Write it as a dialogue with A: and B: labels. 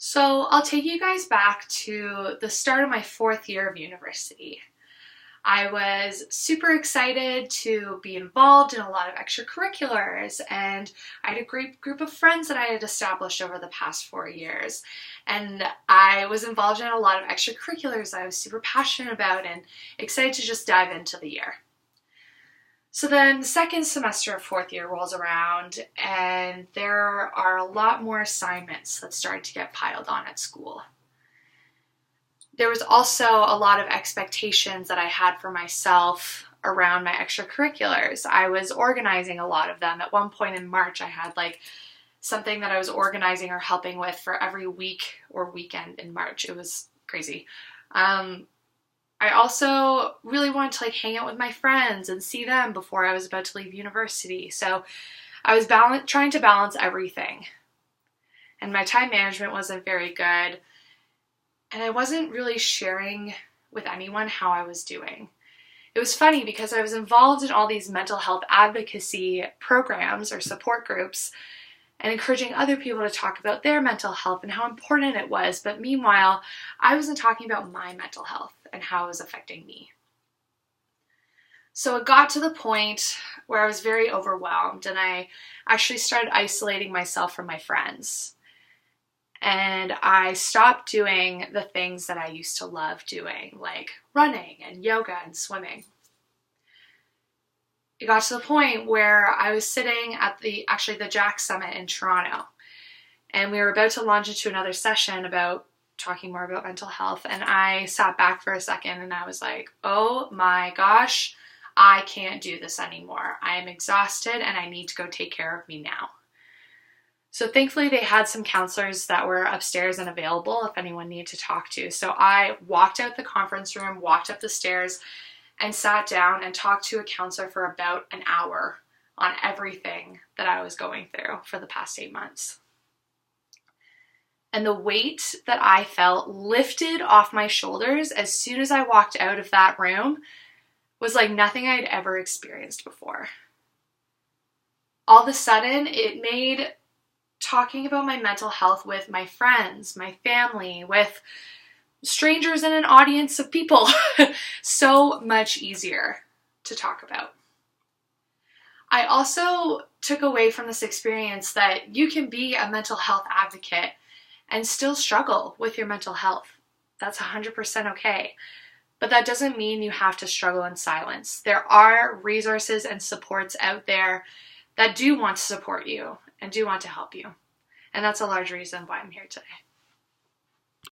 A: So I'll take you guys back to the start of my fourth year of university. I was super excited to be involved in a lot of extracurriculars, and I had a great group of friends that I had established over the past 4 years. And I was involved in a lot of extracurriculars that I was super passionate about and excited to just dive into the year. So then the second semester of fourth year rolls around, and there are a lot more assignments that started to get piled on at school. There was also a lot of expectations that I had for myself around my extracurriculars. I was organizing a lot of them. At one point in March, I had something that I was organizing or helping with for every week or weekend in March. It was crazy. I also really wanted to hang out with my friends and see them before I was about to leave university. So I was trying to balance everything. And my time management wasn't very good. And I wasn't really sharing with anyone how I was doing. It was funny because I was involved in all these mental health advocacy programs or support groups and encouraging other people to talk about their mental health and how important it was. But meanwhile, I wasn't talking about my mental health and how it was affecting me. So it got to the point where I was very overwhelmed, and I actually started isolating myself from my friends. And I stopped doing the things that I used to love doing, like running and yoga and swimming. It got to the point where I was sitting at the Jack Summit in Toronto, and we were about to launch into another session about talking more about mental health, and I sat back for a second and I was like, oh my gosh, I can't do this anymore. I am exhausted and I need to go take care of me now. So thankfully they had some counselors that were upstairs and available if anyone needed to talk to. So I walked out the conference room, walked up the stairs, and sat down and talked to a counselor for about an hour on everything that I was going through for the past 8 months. And the weight that I felt lifted off my shoulders as soon as I walked out of that room was like nothing I'd ever experienced before. All of a sudden, it made talking about my mental health with my friends, my family, with strangers in an audience of people so much easier to talk about. I also took away from this experience that you can be a mental health advocate and still struggle with your mental health. That's 100% okay. But that doesn't mean you have to struggle in silence. There are resources and supports out there that do want to support you and do want to help you. And that's a large reason why I'm here today.